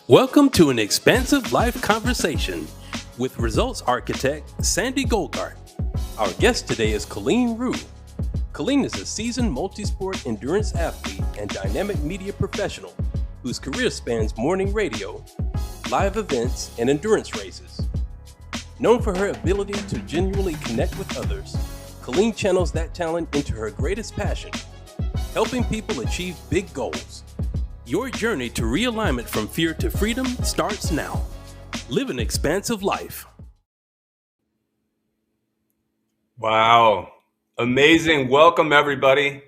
Welcome to an expansive life conversation with results architect SANDE GOLGART. Our guest today is Colleen Rue. Colleen is a seasoned multisport endurance athlete and dynamic media professional whose career spans morning radio, live events, and endurance races. Known for her ability to genuinely connect with others, Colleen channels that talent into her greatest passion, helping people achieve big goals. Your journey to realignment from fear to freedom starts now. Live an expansive life. Wow. Amazing. Welcome, everybody,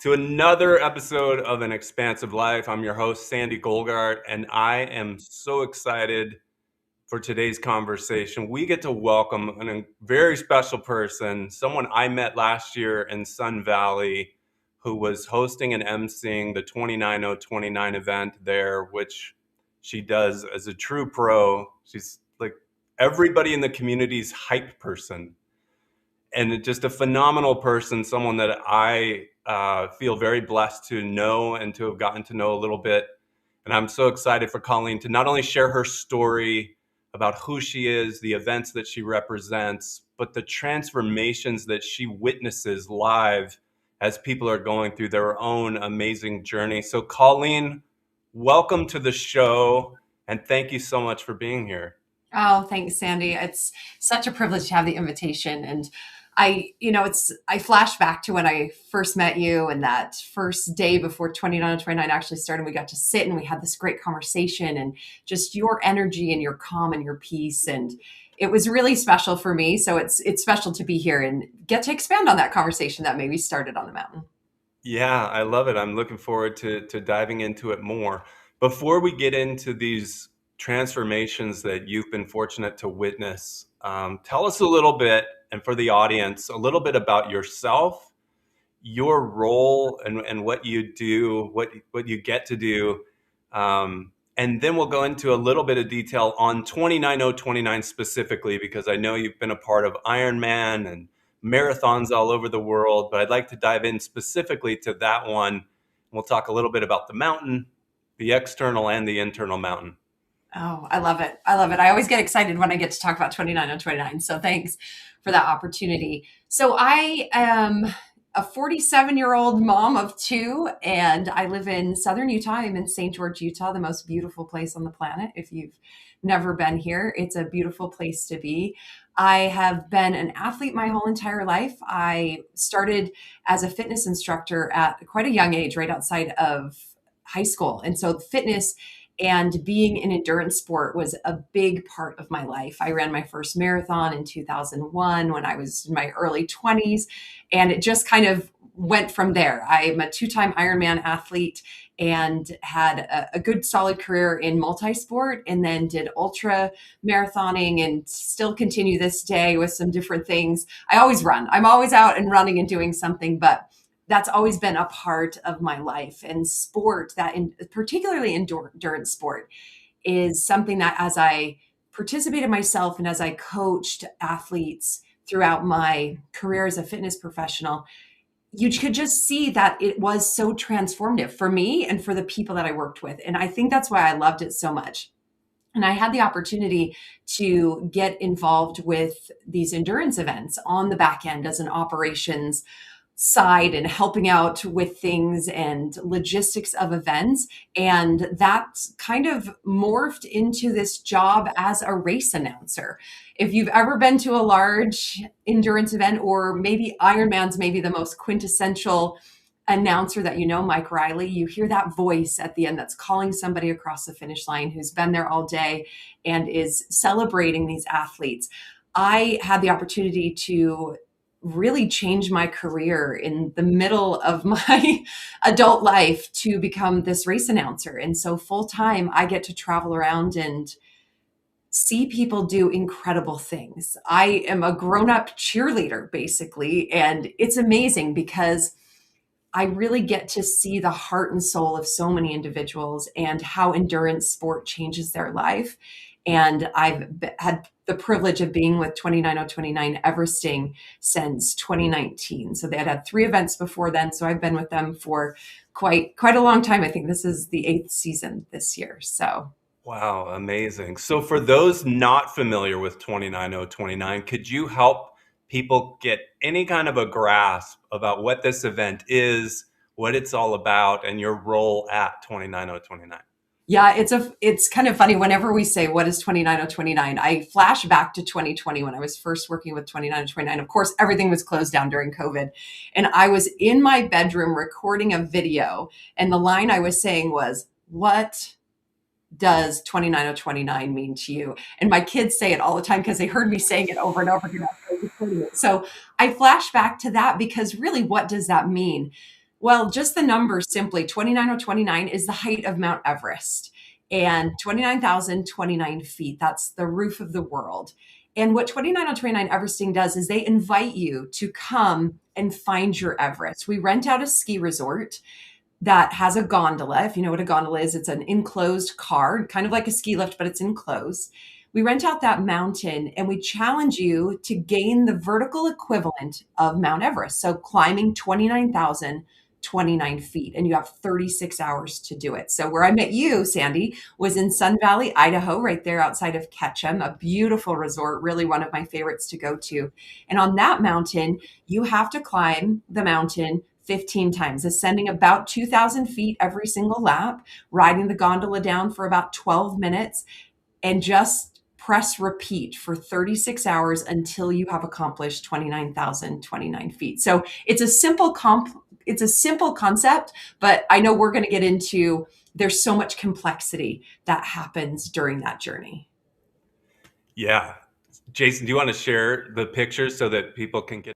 to another episode of An Expansive Life. I'm your host, SANDE GOLGART, and I am so excited for today's conversation. We get to welcome a very special person, someone I met last year in Sun Valley, who was hosting and emceeing the 29029 event there, which she does as a true pro. She's like everybody in the community's hype person, and just a phenomenal person, someone that I feel very blessed to know and to have gotten to know a little bit. And I'm so excited for Colleen to not only share her story about who she is, the events that she represents, but the transformations that she witnesses live as people are going through their own amazing journey. So Colleen, welcome to the show, and thank you so much for being here. Oh, thanks, Sandy. It's such a privilege to have the invitation. And I flash back to when I first met you, and that first day before 29 actually started. We got to sit and we had this great conversation, and just your energy and your calm and your peace. And it was really special for me. So it's special to be here and get to expand on that conversation that maybe started on the mountain. Yeah, I love it. I'm looking forward to diving into it more. Before we get into these transformations that you've been fortunate to witness, tell us a little bit, and for the audience, a little bit about yourself, your role, and what you do, what you get to do. And then we'll go into a little bit of detail on 29029 specifically, because I know you've been a part of Ironman and marathons all over the world, but I'd like to dive in specifically to that one. We'll talk a little bit about the mountain, the external and the internal mountain. Oh, I love it. I love it. I always get excited when I get to talk about 29029. So thanks for that opportunity. So I am a 47-year-old mom of two, and I live in southern Utah. I'm in St. George, Utah, the most beautiful place on the planet. If you've never been here, it's a beautiful place to be. I have been an athlete my whole entire life. I started as a fitness instructor at quite a young age, right outside of high school. And so fitness and being in endurance sport was a big part of my life. I ran my first marathon in 2001 when I was in my early 20s, and it just kind of went from there. I'm a two-time Ironman athlete and had a good solid career in multisport, and then did ultra marathoning and still continue this day with some different things. I always run. I'm always out and running and doing something, but that's always been a part of my life. And sport, particularly endurance sport, is something that as I participated myself and as I coached athletes throughout my career as a fitness professional, you could just see that it was so transformative for me and for the people that I worked with. And I think that's why I loved it so much. And I had the opportunity to get involved with these endurance events on the back end as an operations side and helping out with things and logistics of events. And that kind of morphed into this job as a race announcer. If you've ever been to a large endurance event, or maybe Ironman's maybe the most quintessential announcer that you know, Mike Riley, you hear that voice at the end that's calling somebody across the finish line who's been there all day and is celebrating these athletes. I had the opportunity to really change my career in the middle of my adult life to become this race announcer. And so full time, I get to travel around and see people do incredible things. I am a grown-up cheerleader, basically, and it's amazing because I really get to see the heart and soul of so many individuals and how endurance sport changes their life. And I've had the privilege of being with 29029 Everesting since 2019. So they had 3 events before then. So I've been with them for quite a long time. I think this is the 8th season this year. So Wow, amazing. So for those not familiar with 29029, could you help people get any kind of a grasp about what this event is, what it's all about, and your role at 29029? Yeah, it's kind of funny whenever we say what is 29029, I flash back to 2020 when I was first working with 29029. Of course, everything was closed down during COVID, and I was in my bedroom recording a video, and the line I was saying was, "What does 29029 mean to you?" And my kids say it all the time because they heard me saying it over and over again after I recorded it. So I flash back to that because really, what does that mean? Well, just the number simply 29029 is the height of Mount Everest and 29,029 feet. That's the roof of the world. And what 29029 Everesting does is they invite you to come and find your Everest. We rent out a ski resort that has a gondola. If you know what a gondola is, it's an enclosed car, kind of like a ski lift, but it's enclosed. We rent out that mountain and we challenge you to gain the vertical equivalent of Mount Everest. So climbing 29,029 feet, and you have 36 hours to do it. So where I met you, Sandy, was in Sun Valley, Idaho, right there outside of Ketchum, a beautiful resort, really one of my favorites to go to. And on that mountain, you have to climb the mountain 15 times, ascending about 2,000 feet every single lap, riding the gondola down for about 12 minutes, and just press repeat for 36 hours until you have accomplished 29,029 feet. So it's a simple concept, but I know we're going to get into, there's so much complexity that happens during that journey. Yeah. Jason, do you want to share the pictures so that people can get?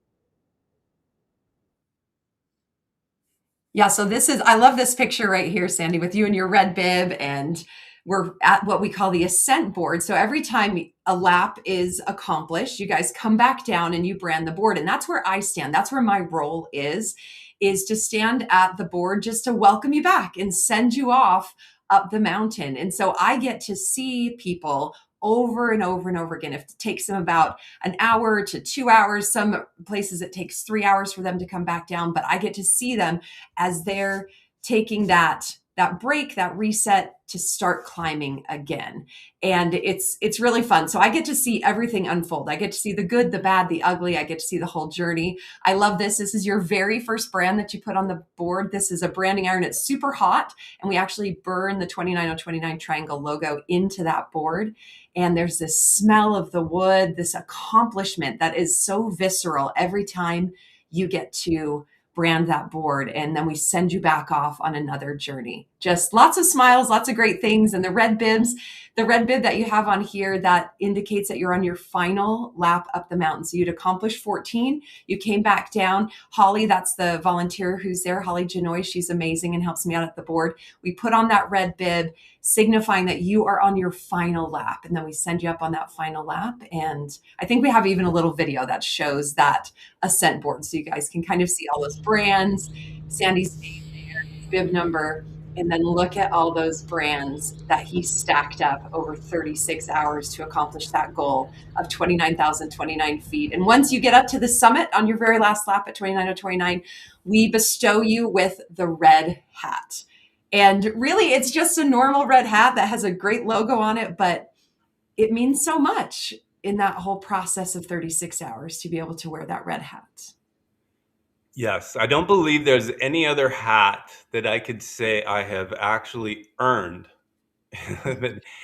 Yeah, so I love this picture right here, Sandy, with you and your red bib, and we're at what we call the ascent board. So every time a lap is accomplished, you guys come back down and you brand the board. And that's where I stand. That's where my role is to stand at the board just to welcome you back and send you off up the mountain. And so I get to see people over and over and over again. If it takes them about an hour to 2 hours, some places it takes 3 hours for them to come back down, but I get to see them as they're taking that break, that reset to start climbing again. And it's really fun. So I get to see everything unfold. I get to see the good, the bad, the ugly. I get to see the whole journey. I love this. This is your very first brand that you put on the board. This is a branding iron. It's super hot. And we actually burn the 29029 triangle logo into that board. And there's this smell of the wood, this accomplishment that is so visceral every time you get to brand that board, and then we send you back off on another journey. Just lots of smiles, lots of great things. And the red bib that you have on here, that indicates that you're on your final lap up the mountain. So you'd accomplished 14, you came back down. Holly, that's the volunteer who's there, Holly Genoy, she's amazing and helps me out at the board. We put on that red bib, signifying that you are on your final lap. And then we send you up on that final lap. And I think we have even a little video that shows that ascent board, so you guys can kind of see all those brands, Sandy's name there, bib number, and then look at all those brands that he stacked up over 36 hours to accomplish that goal of 29,029 feet. And once you get up to the summit on your very last lap at 29029, we bestow you with the red hat. And really, it's just a normal red hat that has a great logo on it, but it means so much in that whole process of 36 hours to be able to wear that red hat. Yes, I don't believe there's any other hat that I could say I have actually earned.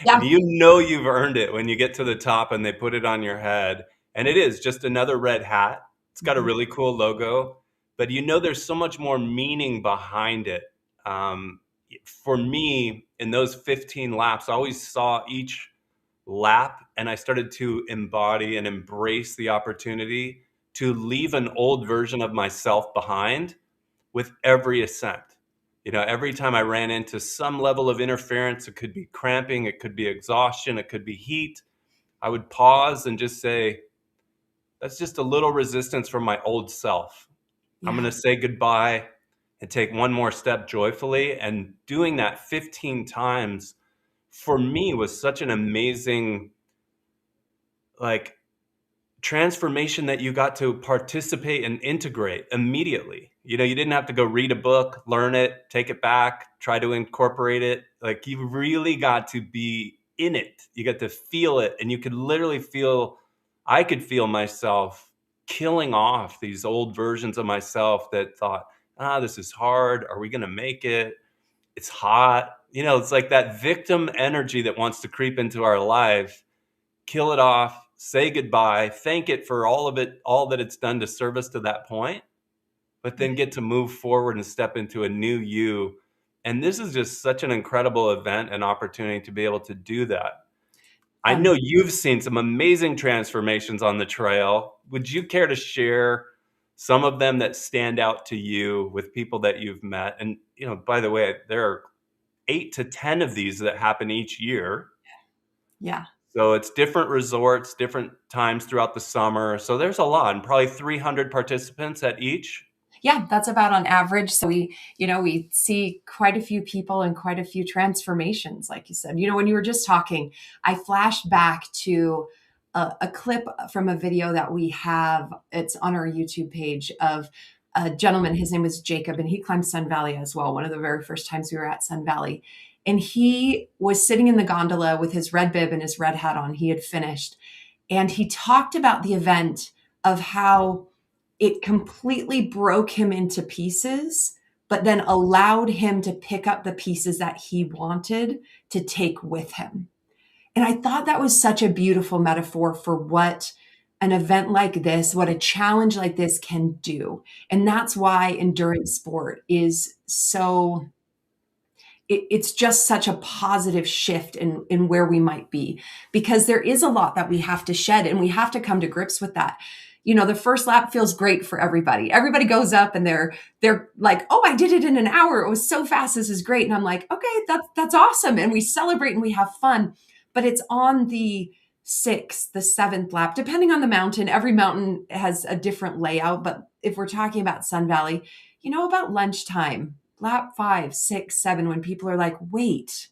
Yeah. You know you've earned it when you get to the top and they put it on your head. And it is just another red hat. It's got a really cool logo, but you know there's so much more meaning behind it. For me, in those 15 laps, I always saw each lap and I started to embody and embrace the opportunity to leave an old version of myself behind with every ascent. You know, every time I ran into some level of interference, it could be cramping, it could be exhaustion, it could be heat, I would pause and just say, that's just a little resistance from my old self. Yeah. I'm going to say goodbye and take one more step joyfully. And doing that 15 times for me was such an amazing, like, transformation that you got to participate and integrate immediately. You know, you didn't have to go read a book, learn it, take it back, try to incorporate it. Like, you really got to be in it. You get to feel it, and you could literally feel, I could feel myself killing off these old versions of myself that thought, this is hard. Are we going to make it? It's hot. It's like that victim energy that wants to creep into our life. Kill it off, say goodbye, thank it for all of it, all that it's done to serve us to that point, but then get to move forward and step into a new you. And this is just such an incredible event and opportunity to be able to do that. I know you've seen some amazing transformations on the trail. Would you care to share some of them that stand out to you with people that you've met? And, by the way, there are 8 to 10 of these that happen each year. Yeah. So it's different resorts, different times throughout the summer. So there's a lot, and probably 300 participants at each. Yeah, that's about on average. So we see quite a few people and quite a few transformations, like you said. When you were just talking, I flashed back to a clip from a video that we have. It's on our YouTube page of a gentleman. His name was Jacob, and he climbed Sun Valley as well. One of the very first times we were at Sun Valley. And he was sitting in the gondola with his red bib and his red hat on. He had finished. And he talked about the event of how it completely broke him into pieces, but then allowed him to pick up the pieces that he wanted to take with him. And I thought that was such a beautiful metaphor for what an event like this, what a challenge like this can do. And that's why endurance sport is so, it's just such a positive shift in where we might be, because there is a lot that we have to shed, and we have to come to grips with that. The first lap feels great for everybody. Everybody goes up and they're like, oh, I did it in an hour. It was so fast. This is great. And I'm like, okay, that's awesome. And we celebrate and we have fun. But it's on the 6th, the 7th lap, depending on the mountain. Every mountain has a different layout. But if we're talking about Sun Valley, about lunchtime, lap 5, 6, 7, when people are like, wait,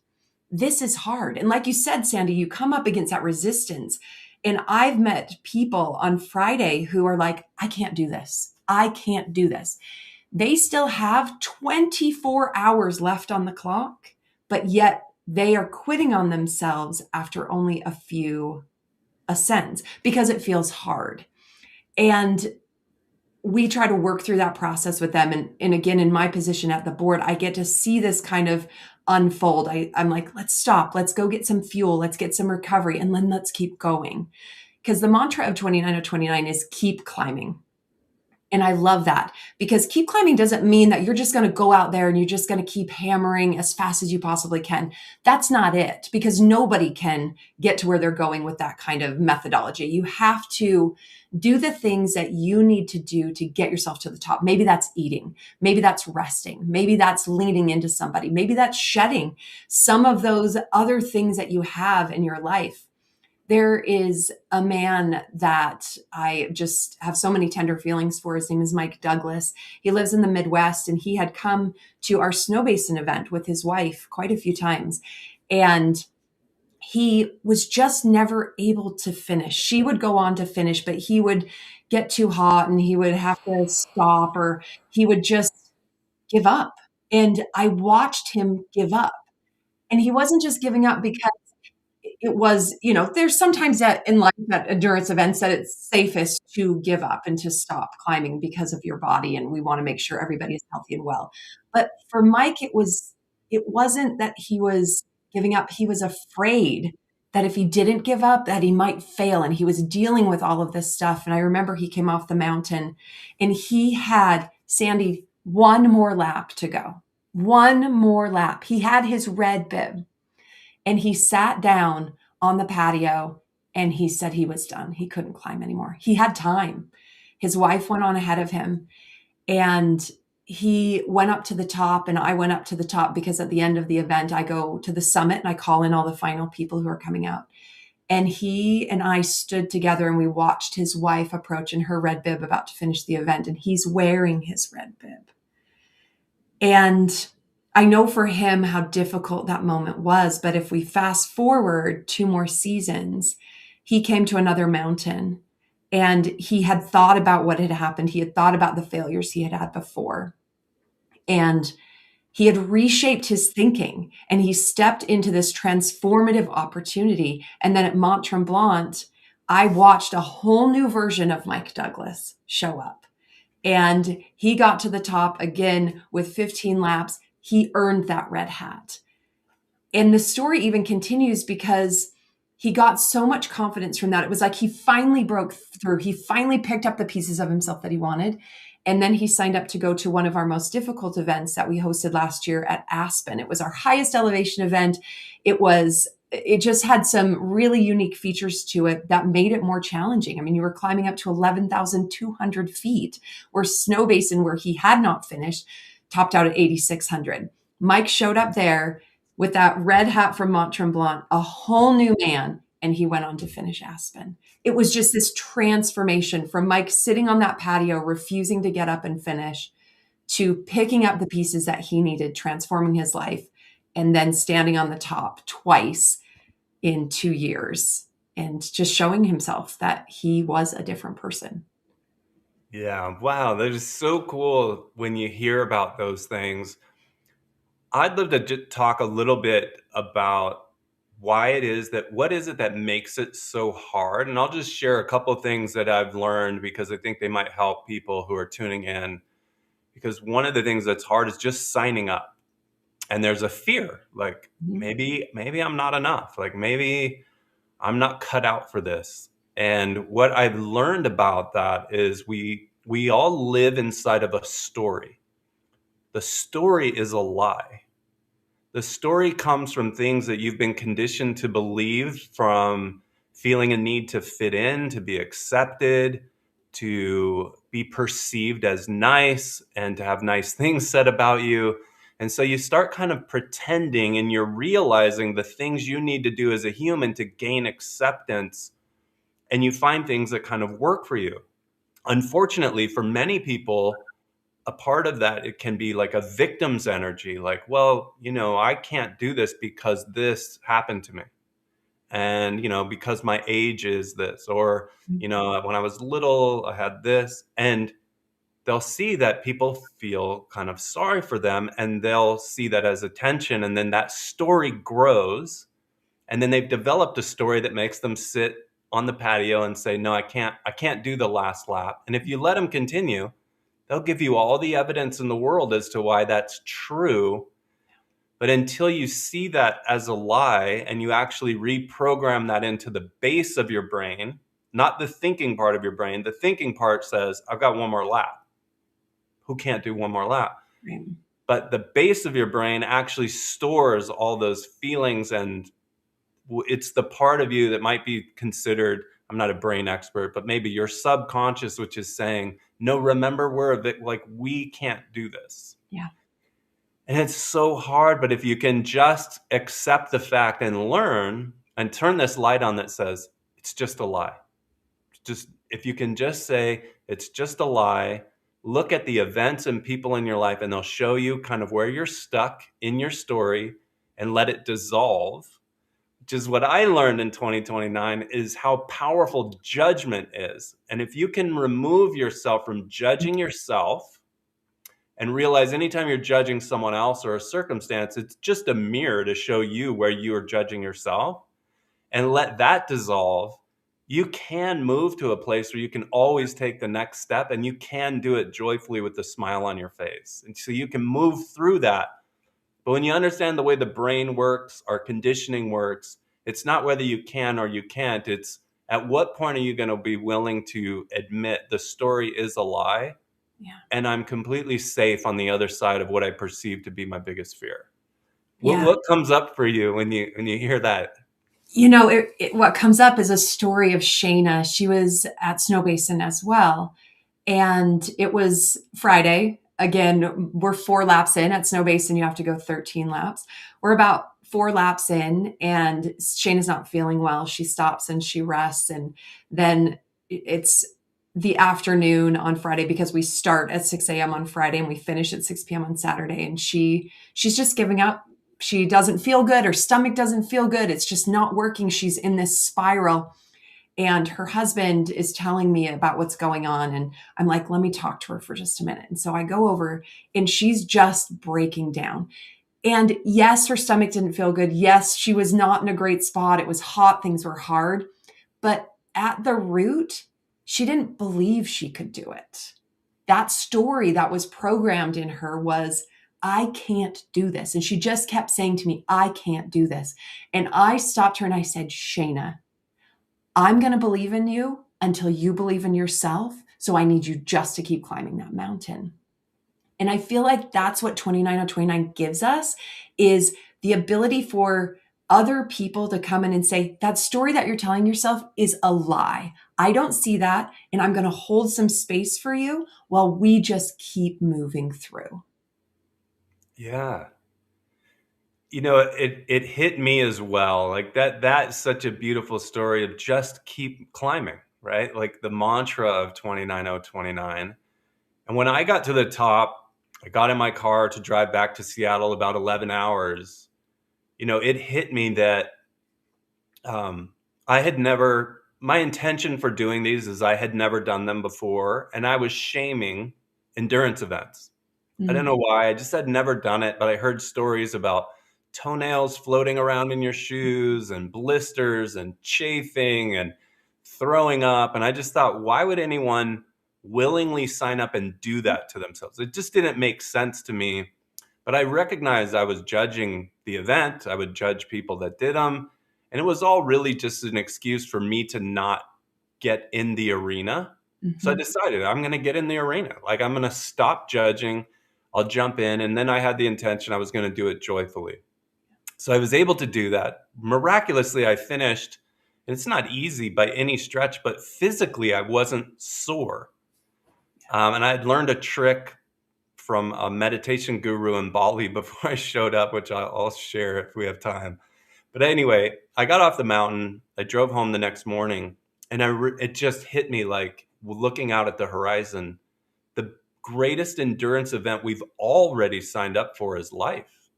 this is hard. And like you said, Sandy, you come up against that resistance. And I've met people on Friday who are like, I can't do this. I can't do this. They still have 24 hours left on the clock, but yet they are quitting on themselves after only a few ascents because it feels hard. And we try to work through that process with them. And again, in my position at the board, I get to see this kind of unfold. I'm like, let's stop. Let's go get some fuel. Let's get some recovery. And then let's keep going. Because the mantra of 29 of 29 is keep climbing. And I love that, because keep climbing doesn't mean that you're just going to go out there and you're just going to keep hammering as fast as you possibly can. That's not it, because nobody can get to where they're going with that kind of methodology. You have to do the things that you need to do to get yourself to the top. Maybe that's eating. Maybe that's resting. Maybe that's leaning into somebody. Maybe that's shedding some of those other things that you have in your life. There is a man that I just have so many tender feelings for. His name is Mike Douglas. He lives in the Midwest, and he had come to our Snow Basin event with his wife quite a few times. And he was just never able to finish. She would go on to finish, but he would get too hot and he would have to stop, or he would just give up. And I watched him give up. And he wasn't just giving up because it was, there's sometimes that in life at endurance events that it's safest to give up and to stop climbing because of your body. And we want to make sure everybody is healthy and well. But for Mike, it wasn't that he was giving up. He was afraid that if he didn't give up, that he might fail. And he was dealing with all of this stuff. And I remember he came off the mountain and he had, Sandy, one more lap to go. One more lap. He had his red bib. And he sat down on the patio and he said he was done. He couldn't climb anymore. He had time. His wife went on ahead of him and he went up to the top, and I went up to the top because at the end of the event, I go to the summit and I call in all the final people who are coming out. And he and I stood together and we watched his wife approach in her red bib about to finish the event. And he's wearing his red bib. And I know for him how difficult that moment was, but if we fast forward 2 more seasons, he came to another mountain and he had thought about what had happened. He had thought about the failures he had had before. And He had reshaped his thinking and he stepped into this transformative opportunity. And then at Mont Tremblant, I watched a whole new version of Mike Douglas show up. And he got to the top again with 15 laps. He earned that red hat. And the story even continues because he got so much confidence from that. It was like he finally broke through. He finally picked up the pieces of himself that he wanted. And then he signed up to go to one of our most difficult events that we hosted last year at Aspen. It was our highest elevation event. It just had some really unique features to it that made it more challenging. I mean, you were climbing up to 11,200 feet, where Snow Basin, where he had not finished, topped out at 8,600. Mike showed up there with that red hat from Mont Tremblant, a whole new man, and he went on to finish Aspen. It was just this transformation from Mike sitting on that patio, refusing to get up and finish, to picking up the pieces that he needed, transforming his life, and then standing on the top twice in 2 years and just showing himself that he was a different person. Yeah, wow, that is so cool when you hear about those things. I'd love to just talk a little bit about what is it that makes it so hard? And I'll just share a couple of things that I've learned because I think they might help people who are tuning in. Because one of the things that's hard is just signing up. And there's a fear, like maybe I'm not enough. Like maybe I'm not cut out for this. And what I've learned about that is we all live inside of a story. The story is a lie. The story comes from things that you've been conditioned to believe, from feeling a need to fit in, to be accepted, to be perceived as nice, and to have nice things said about you. And so you start kind of pretending, and you're realizing the things you need to do as a human to gain acceptance. And you find things that kind of work for you. Unfortunately, for many people, a part of that, it can be like a victim's energy, like, well, I can't do this because this happened to me. And, because my age is this, or, when I was little, I had this. And they'll see that people feel kind of sorry for them, and they'll see that as attention. And then that story grows. And then they've developed a story that makes them sit on the patio and say, no, I can't do the last lap. And if you let them continue, they'll give you all the evidence in the world as to why that's true. But until you see that as a lie and you actually reprogram that into the base of your brain, not the thinking part of your brain, the thinking part says, I've got one more lap. Who can't do one more lap? Right. But the base of your brain actually stores all those feelings, and it's the part of you that might be considered, I'm not a brain expert, but maybe your subconscious, which is saying, no, remember, we're a bit like, we can't do this. Yeah. And it's so hard, but if you can just accept the fact and learn and turn this light on that says, it's just a lie. If you can just say, it's just a lie, look at the events and people in your life, and they'll show you kind of where you're stuck in your story, and let it dissolve. Which is what I learned in 2029, is how powerful judgment is. And if you can remove yourself from judging yourself and realize anytime you're judging someone else or a circumstance, it's just a mirror to show you where you are judging yourself, and let that dissolve, you can move to a place where you can always take the next step, and you can do it joyfully with a smile on your face. And so you can move through that. But when you understand the way the brain works, our conditioning works, it's not whether you can or you can't. It's at what point are you going to be willing to admit the story is a lie? Yeah. And I'm completely safe on the other side of what I perceive to be my biggest fear. Yeah. What comes up for you when you hear that? What comes up is a story of Shayna. She was at Snow Basin as well. And it was Friday. Again, we're 4 laps in. At Snow Basin, you have to go 13 laps. We're about 4 laps in, and Shayna's not feeling well. She stops and she rests. And then it's the afternoon on Friday, because we start at 6 a.m. on Friday and we finish at 6 p.m. on Saturday. And she's just giving up. She doesn't feel good. Her stomach doesn't feel good. It's just not working. She's in this spiral. And her husband is telling me about what's going on. And I'm like, let me talk to her for just a minute. And so I go over and she's just breaking down. And yes, her stomach didn't feel good. Yes, she was not in a great spot. It was hot. Things were hard. But at the root, she didn't believe she could do it. That story that was programmed in her was, I can't do this. And she just kept saying to me, I can't do this. And I stopped her and I said, Shayna, I'm going to believe in you until you believe in yourself. So I need you just to keep climbing that mountain. And I feel like that's what 29 gives us, is the ability for other people to come in and say, that story that you're telling yourself is a lie. I don't see that. And I'm going to hold some space for you while we just keep moving through. Yeah. It hit me as well. Like that's such a beautiful story of just keep climbing, right? Like the mantra of 29. And when I got to the top, I got in my car to drive back to Seattle, about 11 hours. It hit me that my intention for doing these is I had never done them before. And I was shaming endurance events. I don't know why. I just had never done it, but I heard stories about toenails floating around in your shoes and blisters and chafing and throwing up. And I just thought, why would anyone willingly sign up and do that to themselves? It just didn't make sense to me. But I recognized I was judging the event. I would judge people that did them. And it was all really just an excuse for me to not get in the arena. So I decided I'm going to get in the arena. Like, I'm going to stop judging. I'll jump in. And then I had the intention I was going to do it joyfully. So I was able to do that. Miraculously, I finished. And it's not easy by any stretch, but physically I wasn't sore. And I had learned a trick from a meditation guru in Bali before I showed up, which I'll share if we have time. But anyway, I got off the mountain. I drove home the next morning, and it just hit me like, looking out at the horizon, the greatest endurance event we've already signed up for is life.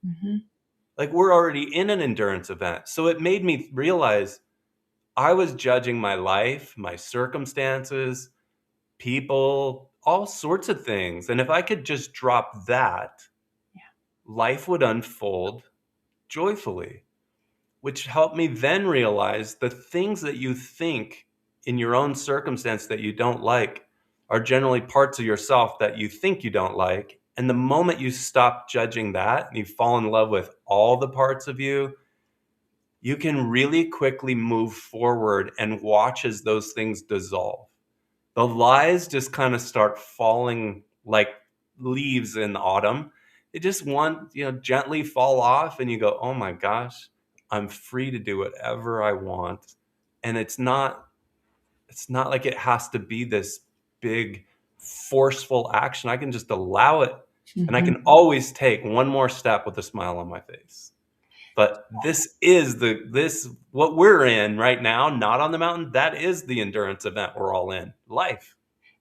Like, we're already in an endurance event. So it made me realize I was judging my life, my circumstances, people, all sorts of things. And if I could just drop that, life would unfold joyfully, which helped me then realize the things that you think in your own circumstance that you don't like are generally parts of yourself that you think you don't like. And the moment you stop judging that and you fall in love with all the parts of you, you can really quickly move forward and watch as those things dissolve. The lies just kind of start falling like leaves in autumn. They just gently fall off, and you go, oh my gosh, I'm free to do whatever I want. And it's not like it has to be this big forceful action. I can just allow it. And I can always take one more step with a smile on my face. But this is what we're in right now, not on the mountain. That is the endurance event we're all in, life.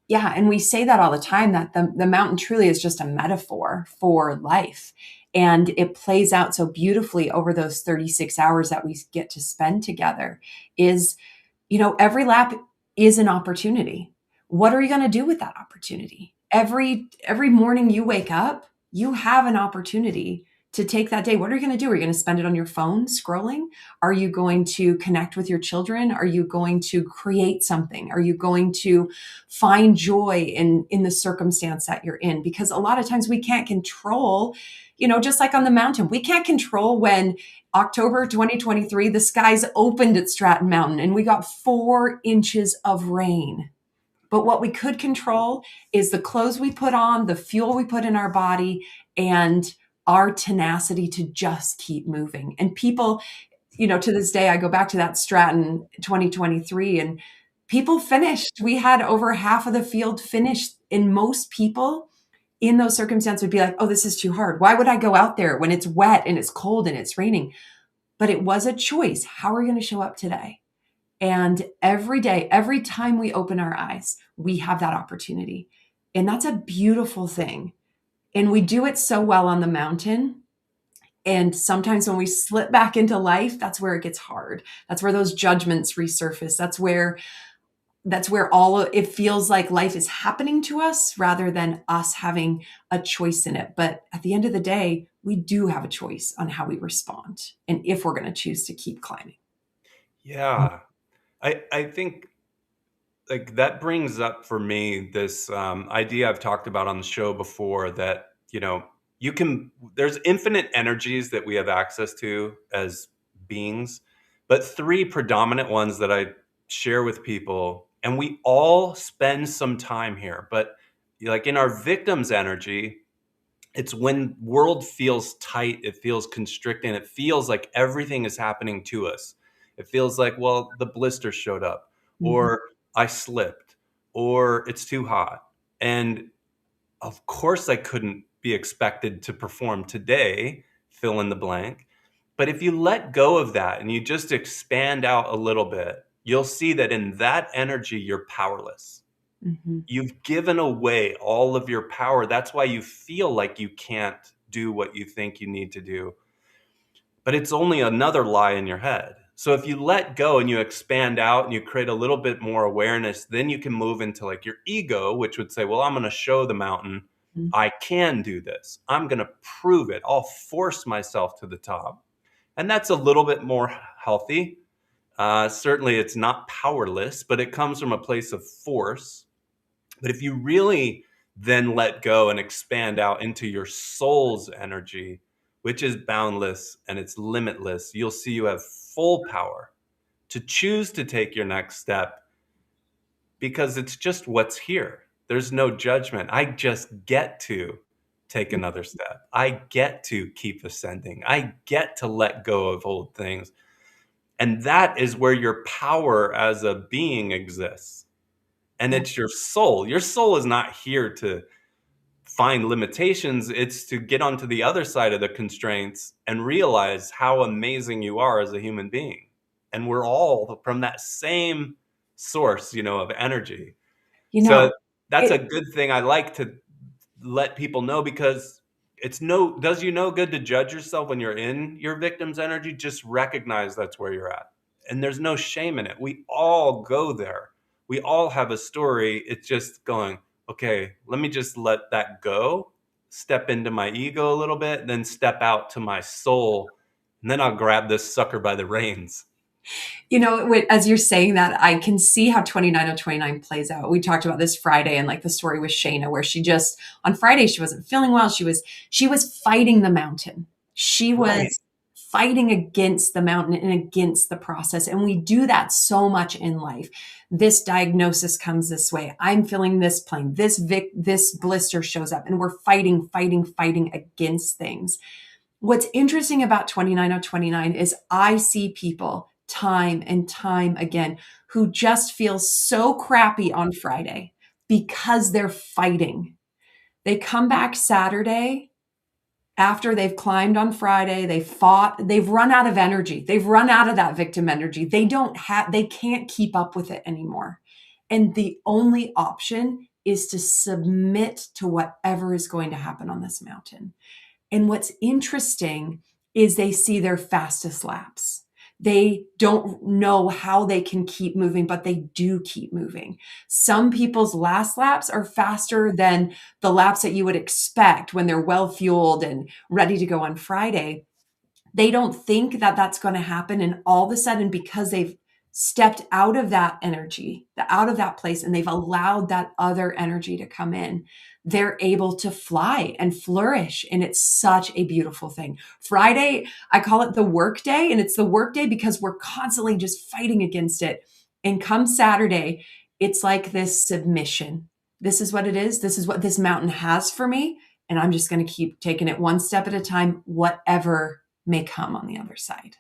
Yeah. And we say that all the time, that the mountain truly is just a metaphor for life. And it plays out so beautifully over those 36 hours that we get to spend together. Every lap is an opportunity. What are you going to do with that opportunity? Every morning you wake up, you have an opportunity to take that day. What are you going to do? Are you going to spend it on your phone scrolling? Are you going to connect with your children? Are you going to create something? Are you going to find joy in the circumstance that you're in? Because a lot of times we can't control, just like on the mountain, we can't control when October 2023, the skies opened at Stratton Mountain and we got 4 inches of rain. But what we could control is the clothes we put on, the fuel we put in our body, and our tenacity to just keep moving. And people, to this day, I go back to that Stratton 2023 and people finished. We had over half of the field finished, and most people in those circumstances would be like, oh, this is too hard. Why would I go out there when it's wet and it's cold and it's raining? But it was a choice. How are we going to show up today? And every day, every time we open our eyes, we have that opportunity. And that's a beautiful thing. And we do it so well on the mountain. And sometimes when we slip back into life, that's where it gets hard. That's where those judgments resurface. That's where it feels like life is happening to us rather than us having a choice in it. But at the end of the day, we do have a choice on how we respond and if we're going to choose to keep climbing. Yeah. I think like that brings up for me this idea I've talked about on the show before that, there's infinite energies that we have access to as beings, but three predominant ones that I share with people, and we all spend some time here. But like in our victim's energy, it's when world feels tight, it feels constricting, it feels like everything is happening to us. It feels like, well, the blister showed up, Mm-hmm. or I slipped, or it's too hot. And of course, I couldn't be expected to perform today, fill in the blank. But if you let go of that and you just expand out a little bit, you'll see that in that energy, you're powerless. Mm-hmm. You've given away all of your power. That's why you feel like you can't do what you think you need to do. But it's only another lie in your head. So if you let go and you expand out and you create a little bit more awareness, then you can move into like your ego, which would say, well, I'm going to show the mountain I can do this. I'm going to prove it. I'll force myself to the top. And that's a little bit more healthy. Certainly it's not powerless, but it comes from a place of force. But if you really then let go and expand out into your soul's energy, which is boundless and it's limitless, you'll see you have full power to choose to take your next step because it's just what's here. There's no judgment. I just get to take another step. I get to keep ascending. I get to let go of old things. And that is where your power as a being exists. And it's your soul. Your soul is not here to find limitations. It's to get onto the other side of the constraints and realize how amazing you are as a human being. And we're all from that same source, of energy. You So know, that's it, a good thing I like to let people know because does you no good to judge yourself when you're in your victim's energy. Just recognize that's where you're at. And there's no shame in it. We all go there. We all have a story. It's just going, okay, let me just let that go, step into my ego a little bit, then step out to my soul. And then I'll grab this sucker by the reins. as you're saying that, I can see how 29 plays out. We talked about this Friday and like the story with Shayna, where on Friday, she wasn't feeling well. She was fighting the mountain. She was Right. fighting against the mountain and against the process. And we do that so much in life. This diagnosis comes this way. I'm feeling this pain. This blister shows up, and we're fighting against things. What's interesting about 29 is I see people time and time again who just feel so crappy on Friday because they're fighting. They come back Saturday after they've climbed on Friday, they fought, they've run out of energy. They've run out of that victim energy. They can't keep up with it anymore. And the only option is to submit to whatever is going to happen on this mountain. And what's interesting is they see their fastest laps. They don't know how they can keep moving, but they do keep moving. Some people's last laps are faster than the laps that you would expect when they're well fueled and ready to go on Friday. They don't think that that's going to happen. And all of a sudden, because they've stepped out of that energy, out of that place, and they've allowed that other energy to come in, they're able to fly and flourish. And it's such a beautiful thing. Friday, I call it the work day. And it's the work day because we're constantly just fighting against it. And come Saturday, it's like this submission. This is what it is. This is what this mountain has for me. And I'm just going to keep taking it one step at a time, whatever may come on the other side.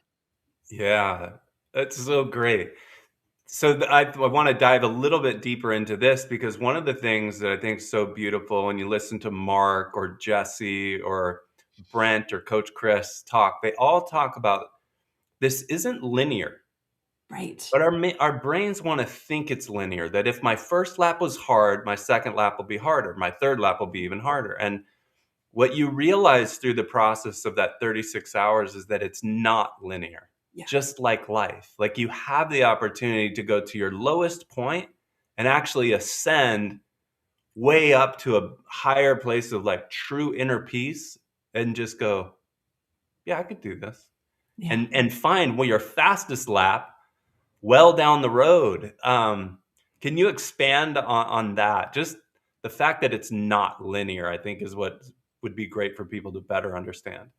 Yeah, that's so great. So I want to dive a little bit deeper into this because one of the things that I think is so beautiful when you listen to Mark or Jesse or Brent or Coach Chris talk, they all talk about this isn't linear. Right. But our brains want to think it's linear, that if my first lap was hard, my second lap will be harder. My third lap will be even harder. And what you realize through the process of that 36 hours is that it's not linear. Yeah. Just like life. Like you have the opportunity to go to your lowest point and actually ascend way up to a higher place of like true inner peace and just go, yeah, I could do this. Yeah. And find your fastest lap well down the road. Can you expand on that? Just the fact that it's not linear, I think, is what would be great for people to better understand.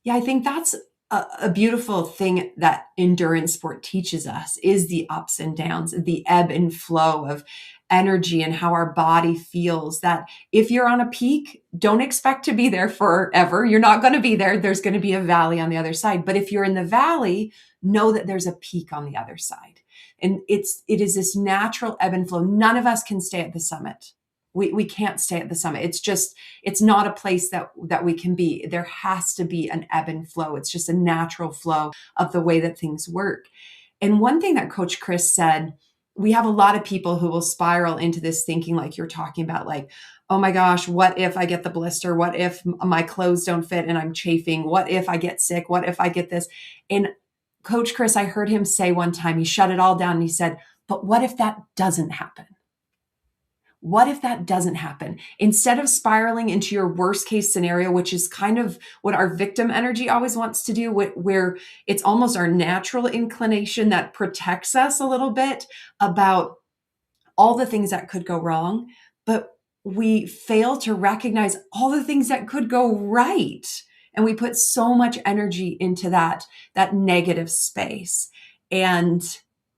Yeah, I think that's a beautiful thing that endurance sport teaches us is the ups and downs, the ebb and flow of energy and how our body feels. That if you're on a peak, don't expect to be there forever. You're not going to be there. There's going to be a valley on the other side. But if you're in the valley, know that there's a peak on the other side. And it is this natural ebb and flow. None of us can stay at the summit. We can't stay at the summit. It's not a place that we can be. There has to be an ebb and flow. It's just a natural flow of the way that things work. And one thing that Coach Chris said, we have a lot of people who will spiral into this thinking like you're talking about, like, oh my gosh, what if I get the blister? What if my clothes don't fit and I'm chafing? What if I get sick? What if I get this? And Coach Chris, I heard him say one time, he shut it all down and he said, but what if that doesn't happen? What if that doesn't happen? Instead of spiraling into your worst case scenario, which is kind of what our victim energy always wants to do, where it's almost our natural inclination that protects us a little bit about all the things that could go wrong, but we fail to recognize all the things that could go right. And we put so much energy into that negative space. And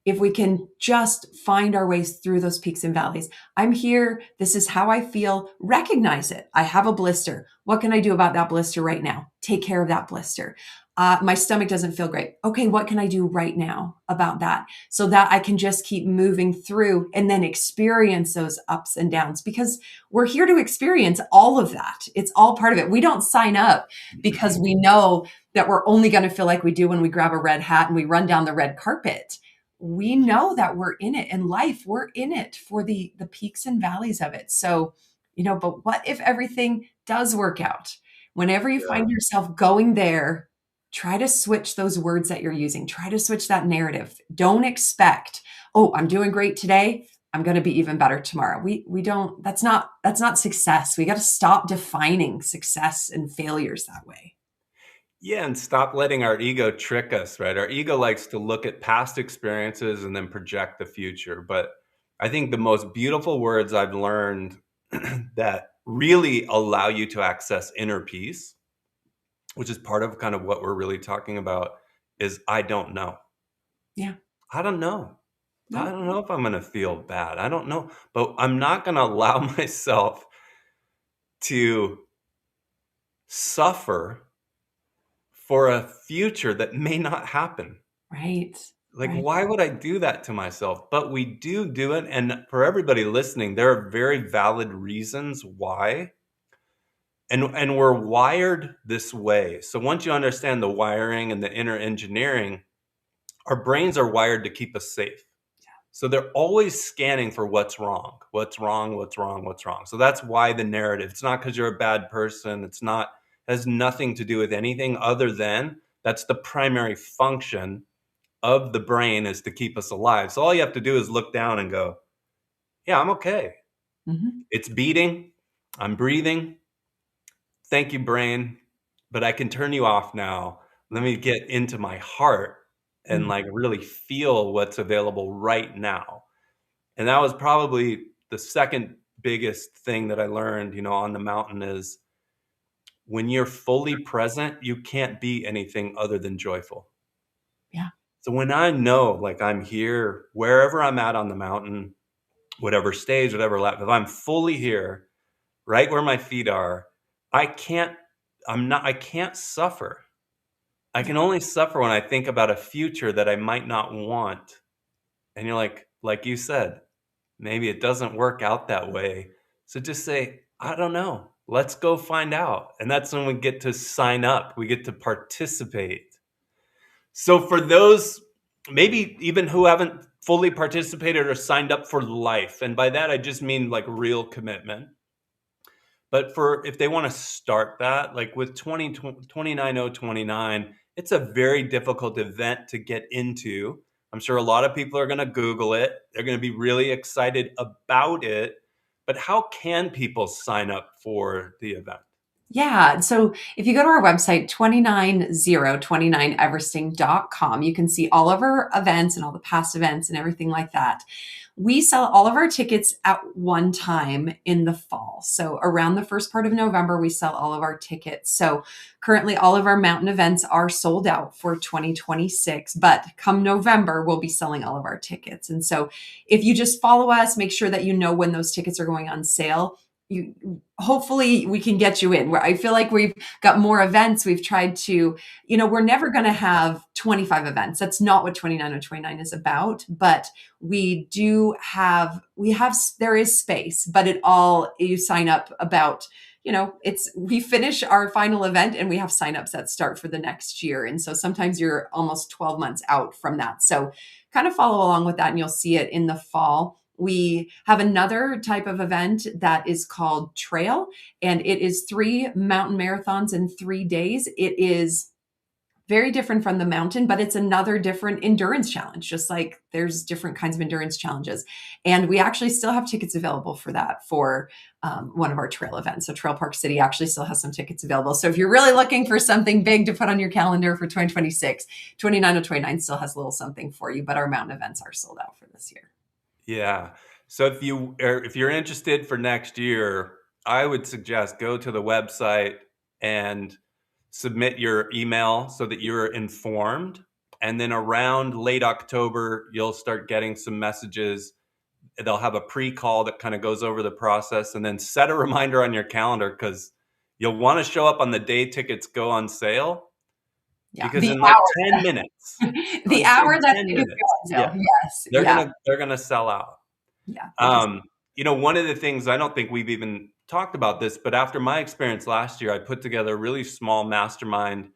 if we can just find our ways through those peaks and valleys, I'm here. This is how I feel. Recognize it. I have a blister. What can I do about that blister right now? Take care of that blister. My stomach doesn't feel great. Okay, what can I do right now about that? So that I can just keep moving through and then experience those ups and downs, because we're here to experience all of that. It's all part of it. We don't sign up because we know that we're only going to feel like we do when we grab a red hat and we run down the red carpet. We know that we're in it in life. We're in it for the peaks and valleys of it. So, but what if everything does work out? Whenever you find yourself going there, try to switch those words that you're using. Try to switch that narrative. Don't expect, oh, I'm doing great today, I'm going to be even better tomorrow. We don't, that's not success. We got to stop defining success and failures that way. Yeah, and stop letting our ego trick us, right? Our ego likes to look at past experiences and then project the future. But I think the most beautiful words I've learned that really allow you to access inner peace, which is part of kind of what we're really talking about, is I don't know. Yeah. I don't know. No. I don't know if I'm going to feel bad. I don't know. But I'm not going to allow myself to suffer for a future that may not happen. Right. Like, right. Why would I do that to myself? But we do it. And for everybody listening, there are very valid reasons why. And we're wired this way. So once you understand the wiring and the inner engineering, our brains are wired to keep us safe. So they're always scanning for what's wrong. So that's why the narrative, it's not because you're a bad person. Has nothing to do with anything other than that's the primary function of the brain, is to keep us alive. So all you have to do is look down and go, yeah, I'm okay. Mm-hmm. It's beating. I'm breathing. Thank you, brain. But I can turn you off now. Let me get into my heart and like really feel what's available right now. And that was probably the second biggest thing that I learned, on the mountain, is when you're fully present, you can't be anything other than joyful. Yeah. So when I know, like, I'm here, wherever I'm at on the mountain, whatever stage, whatever lap, if I'm fully here, right where my feet are, I can't suffer. I can only suffer when I think about a future that I might not want. And you're like you said, maybe it doesn't work out that way. So just say, I don't know. Let's go find out. And that's when we get to sign up. We get to participate. So for those maybe even who haven't fully participated or signed up for life, and by that I just mean like real commitment, But if they want to start that, like with 29029, it's a very difficult event to get into. I'm sure a lot of people are going to Google it. They're going to be really excited about it. But how can people sign up for the event? Yeah. So if you go to our website, 29029everesting.com, you can see all of our events and all the past events and everything like that. We sell all of our tickets at one time in the fall. So around the first part of November, we sell all of our tickets. So currently, all of our mountain events are sold out for 2026. But come November, we'll be selling all of our tickets. And so if you just follow us, make sure that you know when those tickets are going on sale. Hopefully we can get you in. Where I feel like we've got more events. We've tried to, we're never going to have 25 events. That's not what 29 is about. But there is space, but you sign up about, we finish our final event and we have signups that start for the next year. And so sometimes you're almost 12 months out from that. So kind of follow along with that and you'll see it in the fall. We have another type of event that is called Trail, and it is 3 mountain marathons in 3 days. It is very different from the mountain, but it's another different endurance challenge, just like there's different kinds of endurance challenges. And we actually still have tickets available for that for one of our trail events. So Trail Park City actually still has some tickets available. So if you're really looking for something big to put on your calendar for 2026, 29 still has a little something for you, but our mountain events are sold out for this year. Yeah. So if you're interested for next year, I would suggest go to the website and submit your email so that you're informed. And then around late October, you'll start getting some messages. They'll have a pre-call that kind of goes over the process, and then set a reminder on your calendar because you'll want to show up on the day tickets go on sale. Yeah, because in like 10 minutes, the hour that tickets go on sale, yes, they're gonna sell out. Yeah. One of the things, I don't think we've even talked about this, but after my experience last year, I put together a really small mastermind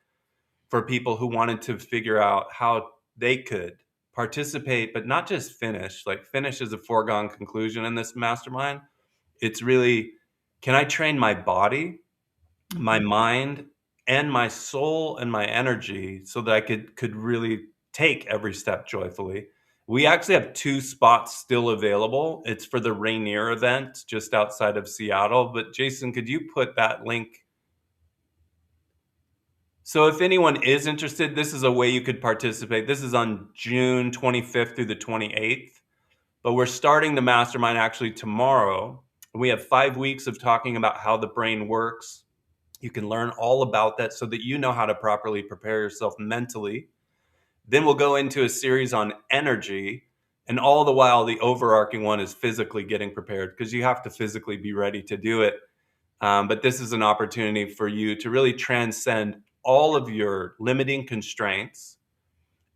for people who wanted to figure out how they could participate, but not just finish. Like, finish is a foregone conclusion in this mastermind. It's really, can I train my body, my mind, and my soul and my energy so that I could really take every step joyfully? We actually have 2 spots still available. It's for the Rainier event just outside of Seattle. But Jason, could you put that link? So if anyone is interested, this is a way you could participate. This is on June 25th through the 28th. But we're starting the mastermind actually tomorrow. We have 5 weeks of talking about how the brain works. You can learn all about that so that you know how to properly prepare yourself mentally. Then we'll go into a series on energy. And all the while, the overarching one is physically getting prepared, because you have to physically be ready to do it. But this is an opportunity for you to really transcend all of your limiting constraints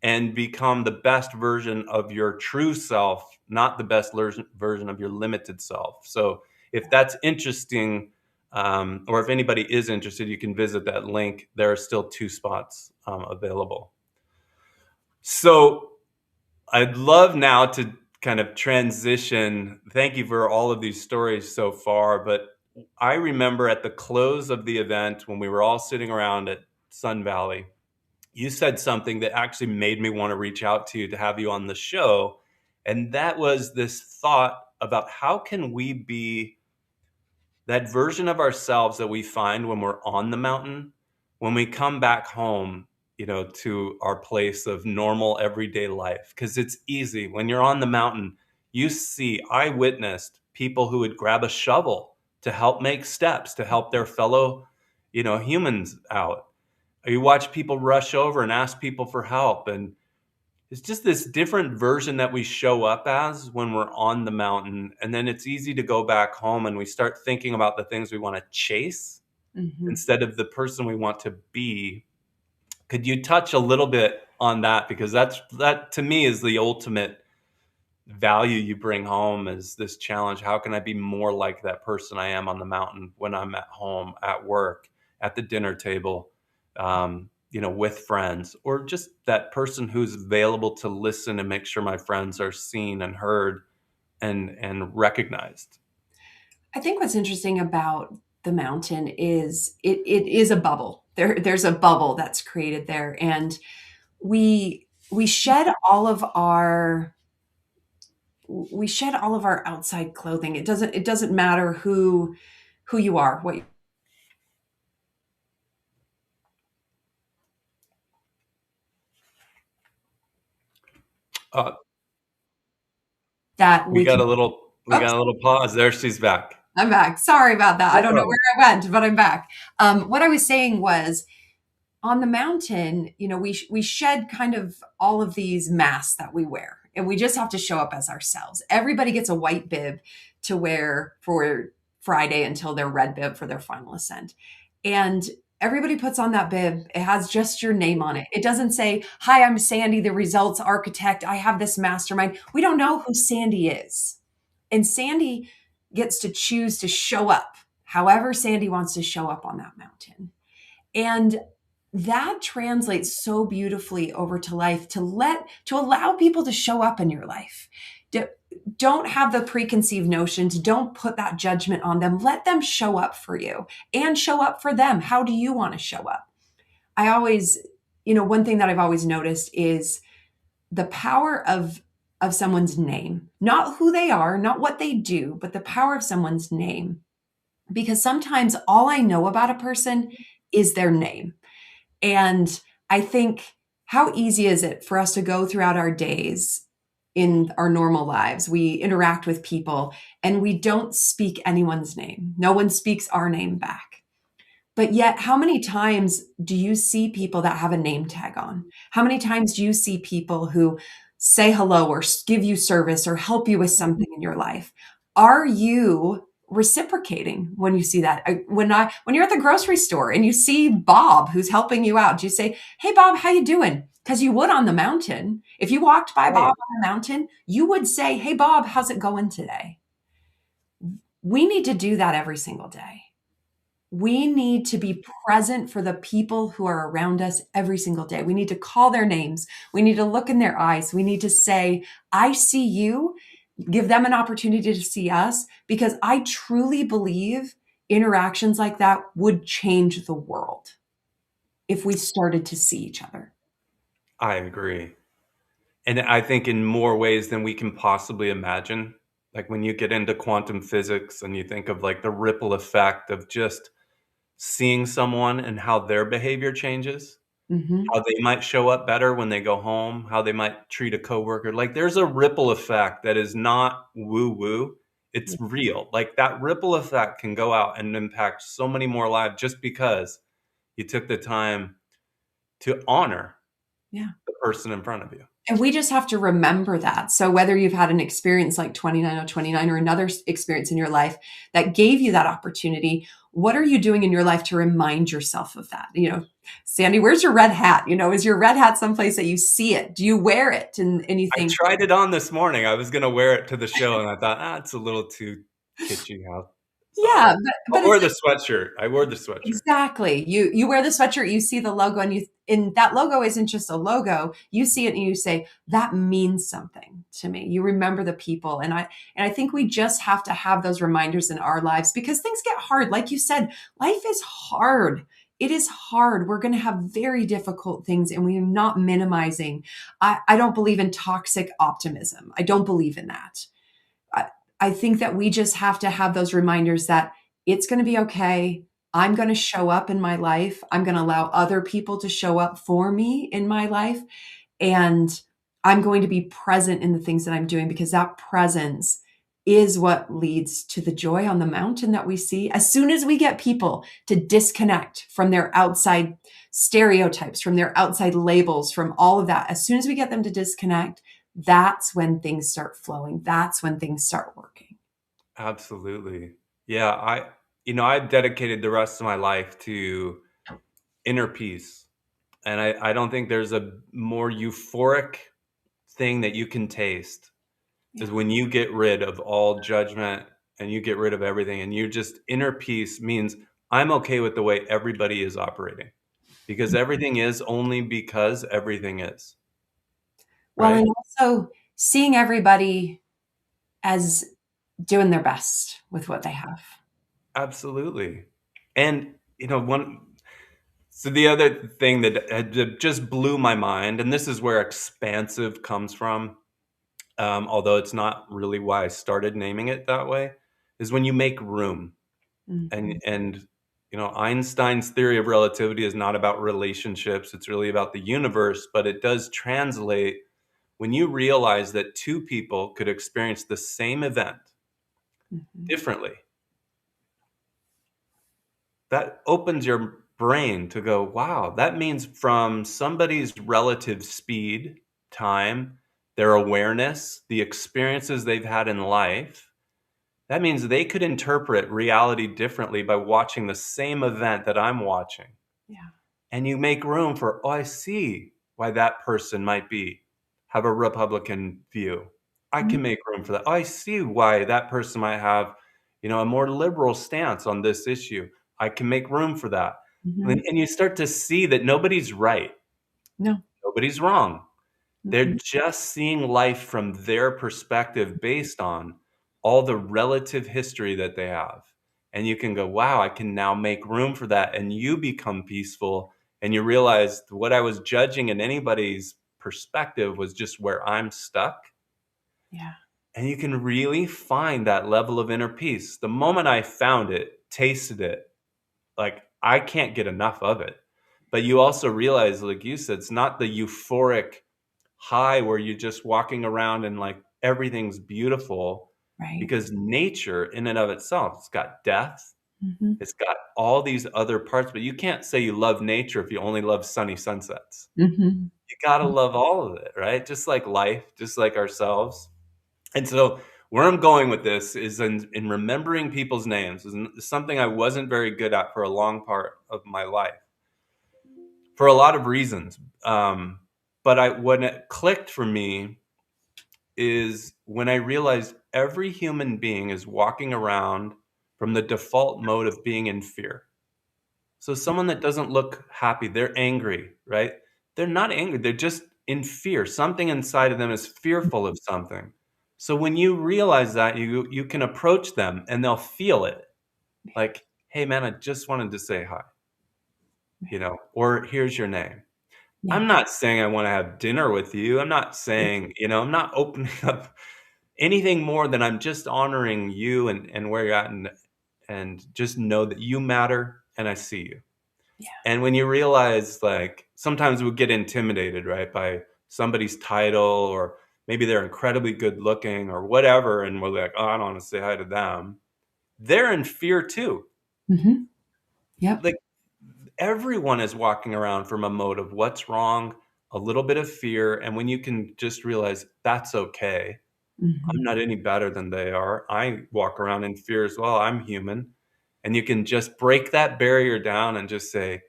and become the best version of your true self, not the best version of your limited self. So if that's interesting, or if anybody is interested, you can visit that link. There are still 2 spots available. So I'd love now to kind of transition. Thank you for all of these stories so far. But I remember at the close of the event, when we were all sitting around at Sun Valley, you said something that actually made me want to reach out to you to have you on the show. And that was this thought about how can we be that version of ourselves that we find when we're on the mountain, when we come back home, to our place of normal everyday life. Because it's easy when you're on the mountain. I witnessed people who would grab a shovel to help make steps, to help their fellow, humans out. You watch people rush over and ask people for help. And it's just this different version that we show up as when we're on the mountain. And then it's easy to go back home and we start thinking about the things we want to chase instead of the person we want to be. Could you touch a little bit on that? Because that to me is the ultimate value you bring home, is this challenge. How can I be more like that person I am on the mountain when I'm at home, at work, at the dinner table, with friends, or just that person who's available to listen and make sure my friends are seen and heard and recognized? I think what's interesting about the mountain is it is a bubble. There's a bubble that's created there, and we shed all of our outside clothing. It doesn't matter who you are, what Uh, that we we got can. a little we Oops, got a little pause. There, she's back. I'm back. Sorry about that. I No don't know problem. where I went, but I'm back. What I was saying was, on the mountain, we shed kind of all of these masks that we wear, and we just have to show up as ourselves. Everybody gets a white bib to wear for Friday until their red bib for their final ascent. And everybody puts on that bib. It has just your name on it. It doesn't say, "Hi, I'm Sandy, the results architect. I have this mastermind." We don't know who Sandy is. And Sandy gets to choose to show up however Sandy wants to show up on that mountain. And that translates so beautifully over to life, to allow people to show up in your life. Don't have the preconceived notions. Don't put that judgment on them. Let them show up for you and show up for them. How do you want to show up? I always, one thing that I've always noticed is the power of someone's name, not who they are, not what they do, but the power of someone's name. Because sometimes all I know about a person is their name. And I think, how easy is it for us to go throughout our days in our normal lives? We interact with people and we don't speak anyone's name. No one speaks our name back. But yet, how many times do you see people that have a name tag on? How many times do you see people who say hello or give you service or help you with something in your life? Are you reciprocating when you see that? When you're at the grocery store and you see Bob who's helping you out, do you say, "Hey Bob, how you doing?" Because you would on the mountain. If you walked by Bob Right. on the mountain, you would say, "Hey Bob, how's it going today?" We need to do that every single day. We need to be present for the people who are around us every single day. We need to call their names. We need to look in their eyes. We need to say, "I see you." Give them an opportunity to see us, because I truly believe interactions like that would change the world if we started to see each other. I agree. And I think in more ways than we can possibly imagine. Like when you get into quantum physics and you think of like the ripple effect of just seeing someone and how their behavior changes, Mhm. how they might show up better when they go home, how they might treat a coworker. Like there's a ripple effect that is not woo woo. It's real. Like that ripple effect can go out and impact so many more lives just because you took the time to honor Yeah. the person in front of you. And we just have to remember that. So whether you've had an experience like 29 or another experience in your life that gave you that opportunity, what are you doing in your life to remind yourself of that? Sandy, where's your red hat? Is your red hat someplace that you see it? Do you wear it and you I think, tried it on this morning. I was gonna wear it to the show, and I thought, it's a little too kitschy now. So yeah, I but wore it's the sweatshirt. I wore the sweatshirt. exactly. You wear the sweatshirt, you see the logo, and that logo isn't just a logo. You see it and you say, "That means something to me." You remember the people. And I think we just have to have those reminders in our lives, because things get hard. Like you said, life is hard. It is hard. We're going to have very difficult things, and we are not minimizing. I don't believe in toxic optimism. I don't believe in that. I, I think that we just have to have those reminders that it's going to be okay. I'm going to show up in my life. I'm going to allow other people to show up for me in my life. And I'm going to be present in the things that I'm doing, because that presence is what leads to the joy on the mountain that we see. As soon as we get people to disconnect from their outside stereotypes, from their outside labels, from all of that, as soon as we get them to disconnect, that's when things start flowing. That's when things start working. Absolutely. Yeah, I've dedicated the rest of my life to inner peace. And I don't think there's a more euphoric thing that you can taste is Yeah. when you get rid of all judgment and you get rid of everything and you just inner peace means I'm okay with the way everybody is operating because everything is only because everything is, Well, right? and also seeing everybody as doing their best with what they have. Absolutely. And, so the other thing that just blew my mind, and this is where expansive comes from, although it's not really why I started naming it that way, is when you make room. And Einstein's theory of relativity is not about relationships. It's really about the universe, but it does translate when you realize that two people could experience the same event differently. That opens your brain to go, wow, that means from somebody's relative speed, time, their awareness, the experiences they've had in life, that means they could interpret reality differently by watching the same event that I'm watching. Yeah. And you make room for, oh, I see why that person might have a Republican view. I can make room for that. Oh, I see why that person might have, a more liberal stance on this issue. I can make room for that. And you start to see that nobody's right. No. Nobody's wrong. They're just seeing life from their perspective based on all the relative history that they have. And you can go, wow, I can now make room for that. And you become peaceful. And you realize what I was judging in anybody's perspective was just where I'm stuck. Yeah. And you can really find that level of inner peace. The moment I found it, tasted it, like I can't get enough of it. But you also realize, like you said, it's not the euphoric high where you're just walking around and like everything's beautiful. Right. Because nature in and of itself, it's got death, it's got all these other parts, but you can't say you love nature if you only love sunny sunsets. You got to love all of it, right? Just like life, just like ourselves. And so where I'm going with this is in remembering people's names is something I wasn't very good at for a long part of my life for a lot of reasons. But when it clicked for me is when I realized every human being is walking around from the default mode of being in fear. So someone that doesn't look happy, they're angry, right? They're not angry. They're just in fear. Something inside of them is fearful of something. So when you realize that, you can approach them and they'll feel it. Like, hey man, I just wanted to say hi. Or here's your name. Yeah. I'm not saying I want to have dinner with you. I'm not saying, I'm not opening up anything more than I'm just honoring you and where you're at and just know that you matter and I see you. Yeah. And when you realize, like, sometimes we get intimidated, right, by somebody's title, or maybe they're incredibly good looking or whatever, and we're like, oh, I don't want to say hi to them. They're in fear too. Yep. Like, everyone is walking around from a mode of what's wrong, a little bit of fear, and when you can just realize that's okay. I'm not any better than they are. I walk around in fear as well. I'm human. And you can just break that barrier down and just say,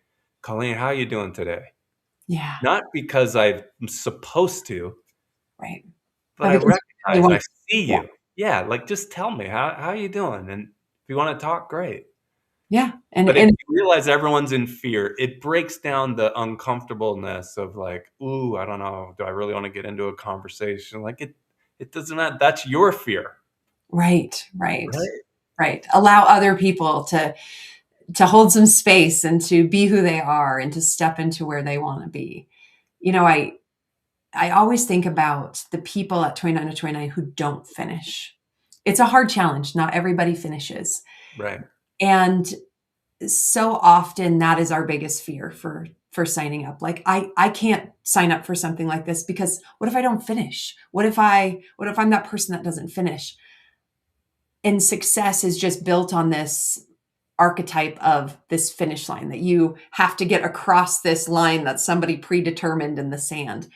Colleen, how are you doing today? Yeah. Not because I'm supposed to, Right. but I recognize, I see Yeah. you. Yeah, like just tell me, how are you doing? And if you want to talk, great. Yeah. But if you realize everyone's in fear, it breaks down the uncomfortableness of like, ooh, I don't know, do I really want to get into a conversation? Like it doesn't matter. That's your fear. Right. Allow other people to hold some space and to be who they are and to step into where they want to be. I always think about the people at 29 to 29 who don't finish. It's a hard challenge. Not everybody finishes. Right. And so often that is our biggest fear for signing up. Like I can't sign up for something like this because what if I don't finish? What if I'm that person that doesn't finish? And success is just built on this archetype of this finish line, that you have to get across this line that somebody predetermined in the sand.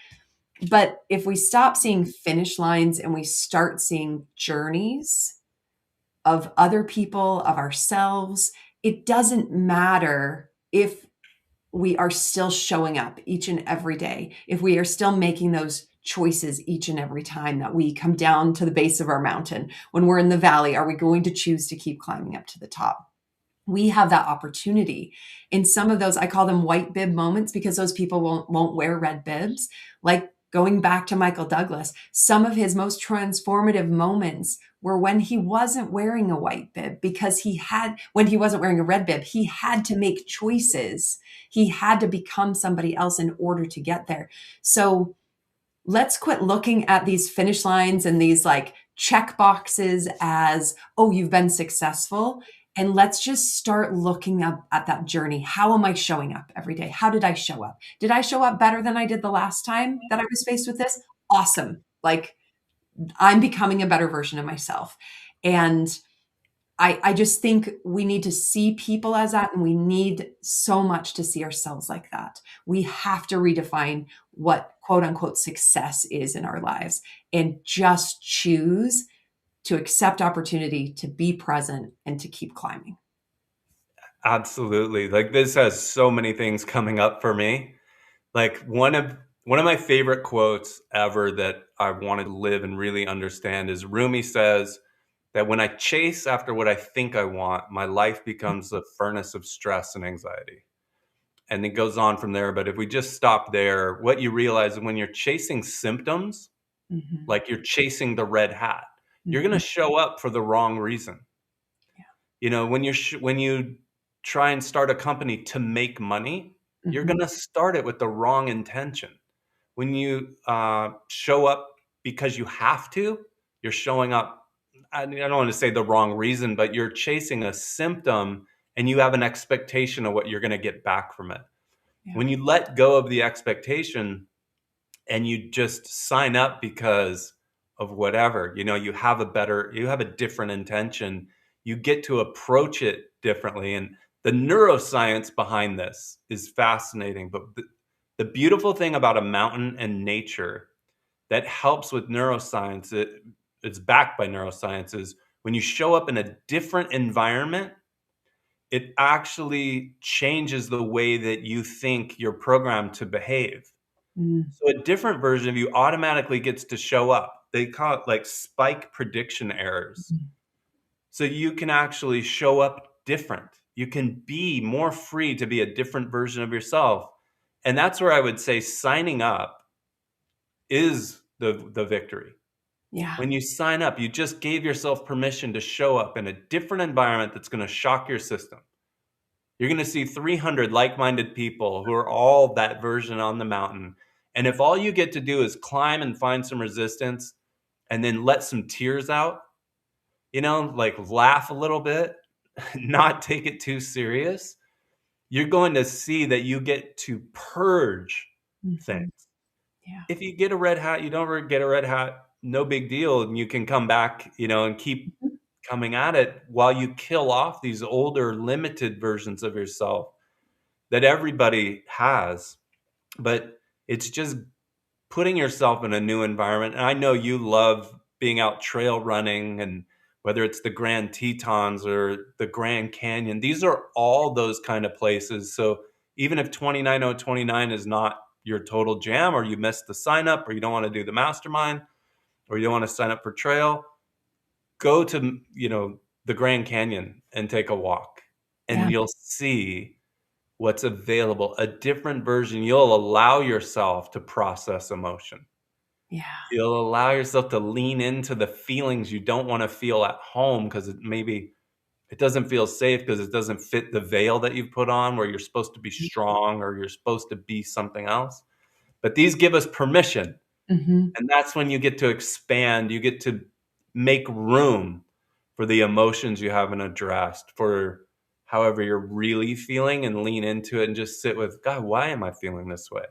But if we stop seeing finish lines and we start seeing journeys of other people, of ourselves, it doesn't matter if we are still showing up each and every day, if we are still making those choices each and every time that we come down to the base of our mountain. When we're in the valley, are we going to choose to keep climbing up to the top? We have that opportunity. In some of those, I call them white bib moments, because those people won't wear red bibs. Like Going back to Michael Douglas, some of his most transformative moments were when he wasn't wearing a white bib, because when he wasn't wearing a red bib, he had to make choices. He had to become somebody else in order to get there. So let's quit looking at these finish lines and these like check boxes as, oh, you've been successful. And let's just start looking up at that journey. How am I showing up every day? How did I show up? Did I show up better than I did the last time that I was faced with this? Awesome. Like, I'm becoming a better version of myself. And I just think we need to see people as that, and we need so much to see ourselves like that. We have to redefine what quote unquote success is in our lives and just choose to accept opportunity, to be present, and to keep climbing. Absolutely. Like, this has so many things coming up for me. Like, one of my favorite quotes ever that I want to live and really understand is Rumi says that when I chase after what I think I want, my life becomes a furnace of stress and anxiety. And it goes on from there. But if we just stop there, what you realize is when you're chasing symptoms, Mhm. like you're chasing the red hat, you're going to Mhm. show up for the wrong reason. Yeah. You know, when you try and start a company to make money, you're Mhm. going to start it with the wrong intention. When you show up because you have to, you're showing up, I don't want to say the wrong reason, but you're chasing a symptom and you have an expectation of what you're going to get back from it. Yeah. When you let go of the expectation and you just sign up because of whatever, you have a different intention, you get to approach it differently. And the neuroscience behind this is fascinating. But the beautiful thing about a mountain and nature that helps with neuroscience, it's backed by neuroscience, is when you show up in a different environment, it actually changes the way that you think you're programmed to behave. Mm. So a different version of you automatically gets to show up. They call it like spike prediction errors. Mhm. So you can actually show up different. You can be more free to be a different version of yourself. And that's where I would say signing up is the victory. Yeah. When you sign up, you just gave yourself permission to show up in a different environment that's going to shock your system. You're going to see 300 like-minded people who are all that version on the mountain. And if all you get to do is climb and find some resistance and then let some tears out, like laugh a little bit, not take it too serious, you're going to see that you get to purge things. Mhm. Yeah. If you get a red hat, you don't get a red hat, no big deal. And you can come back, and keep Mhm. coming at it while you kill off these older, limited versions of yourself that everybody has. But it's just putting yourself in a new environment. And I know you love being out trail running, and whether it's the Grand Tetons or the Grand Canyon, these are all those kind of places. So even if 29029 is not your total jam, or you missed the sign up, or you don't want to do the mastermind, or you don't want to sign up for trail, go to, the Grand Canyon and take a walk, Yeah. and you'll see what's available, a different version. You'll allow yourself to process emotion. Yeah. You'll allow yourself to lean into the feelings you don't want to feel at home because it doesn't feel safe, because it doesn't fit the veil that you've put on where you're supposed to be strong or you're supposed to be something else. But these give us permission. Mhm. And that's when you get to expand, you get to make room for the emotions you haven't addressed, for however you're really feeling, and lean into it and just sit with, God, why am I feeling this way?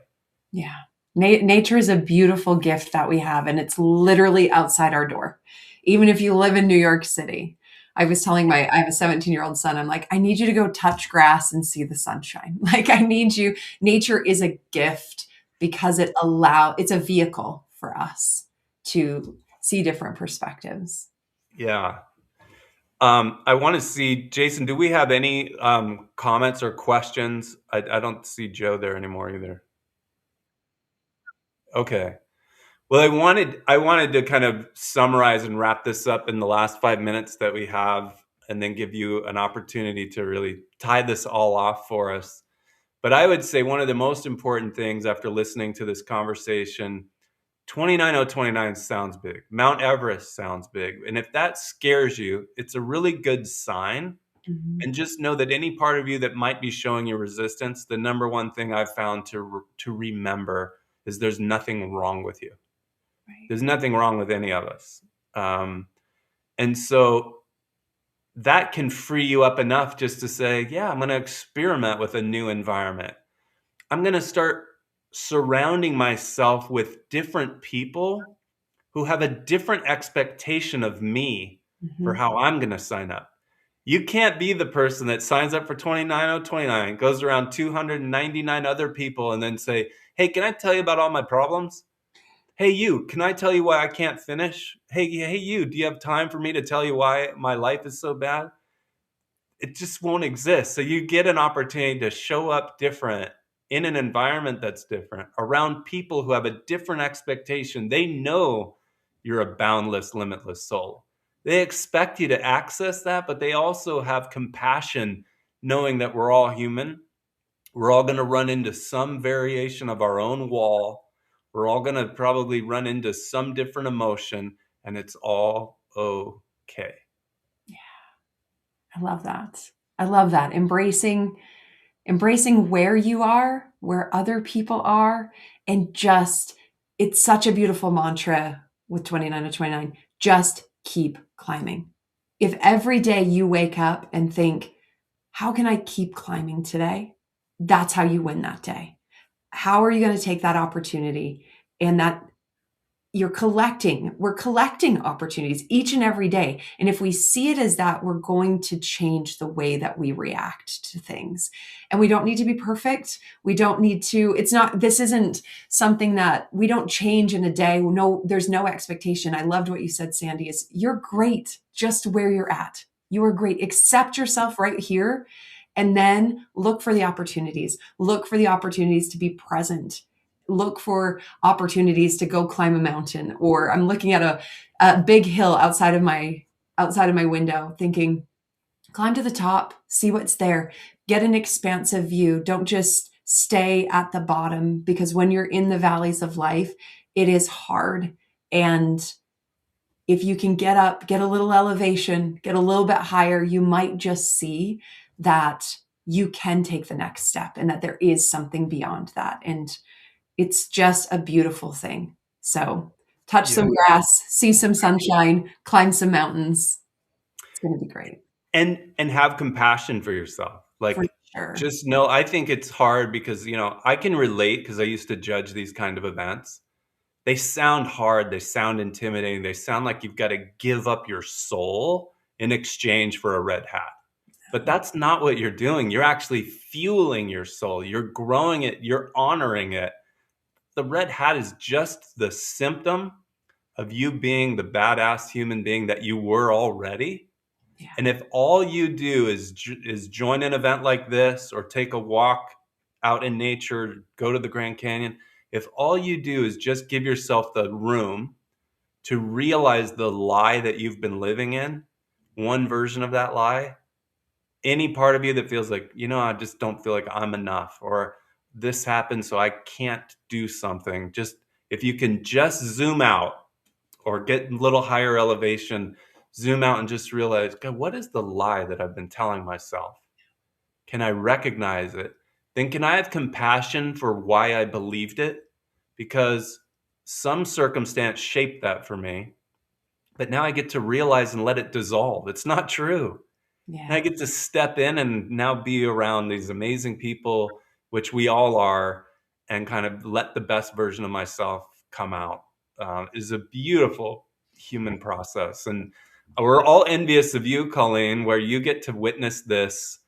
Yeah. Nature is a beautiful gift that we have, and it's literally outside our door. Even if you live in New York City. I was telling I have a 17-year-old son, I'm like, I need you to go touch grass and see the sunshine. Like, I need you. Nature is a gift because it's a vehicle for us to see different perspectives. Yeah. I want to see, Jason, do we have any comments or questions? I don't see Joe there anymore either. Okay. Well, I wanted to kind of summarize and wrap this up in the last 5 minutes that we have, and then give you an opportunity to really tie this all off for us. But I would say one of the most important things after listening to this conversation 29029 sounds big. Mount Everest sounds big. And if that scares you, it's a really good sign. Mhm. And just know that any part of you that might be showing you resistance, the number one thing I've found to remember is there's nothing wrong with you. Right. There's nothing wrong with any of us. And so that can free you up enough just to say, yeah, I'm going to experiment with a new environment. I'm going to start surrounding myself with different people who have a different expectation of me for Mhm. how I'm going to sign up. You can't be the person that signs up for 29029, goes around 299 other people and then say, hey, can I tell you about all my problems? Hey, you, can I tell you why I can't finish? Hey, you, do you have time for me to tell you why my life is so bad? It just won't exist. So you get an opportunity to show up different in an environment that's different, around people who have a different expectation. They know you're a boundless, limitless soul. They expect you to access that, but they also have compassion, knowing that we're all human. We're all going to run into some variation of our own wall. We're all going to probably run into some different emotion, and it's all okay. I love that. I love that. Embracing where you are, where other people are, and just, it's such a beautiful mantra with 29 to 29. Just keep climbing. If every day you wake up and think, how can I keep climbing today? That's how you win that day. How are you going to take that opportunity and that we're collecting opportunities each and every day. And if we see it as that, we're going to change the way that we react to things. And we don't need to be perfect. We don't need to, this isn't something that we don't change in a day. No, there's no expectation. I loved what you said, Sandy, is you're great just where you're at. You are great. Accept yourself right here. And then look for the opportunities. Look for the opportunities to be present. Look for opportunities to go climb a mountain, or I'm looking at a big hill outside of my window thinking, climb to the top, see what's there, get an expansive view. Don't just stay at the bottom, because when you're in the valleys of life, it is hard. And if you can get up, get a little elevation, get a little bit higher, you might just see that you can take the next step and that there is something beyond that. And it's just a beautiful thing. So touch some grass, see some sunshine, climb some mountains. It's going to be great. And have compassion for yourself. For Like, sure. just know, I think it's hard because, I can relate because I used to judge these kind of events. They sound hard. They sound intimidating. They sound like you've got to give up your soul in exchange for a red hat. But that's not what you're doing. You're actually fueling your soul. You're growing it. You're honoring it. The red hat is just the symptom of you being the badass human being that you were already. Yeah. And if all you do is join an event like this, or take a walk out in nature, go to the Grand Canyon, if all you do is just give yourself the room to realize the lie that you've been living in, one version of that lie, any part of you that feels like, I just don't feel like I'm enough, or this happened so I can't do something, just if you can just zoom out or get a little higher elevation, zoom out and just realize, God, what is the lie that I've been telling myself? Can I recognize it? Then can I have compassion for why I believed it? Because some circumstance shaped that for me. But now I get to realize and let it dissolve. It's not true. Yeah. And I get to step in and now be around these amazing people, which we all are, and kind of let the best version of myself come out. Is a beautiful human process. And we're all envious of you, Colleen, where you get to witness this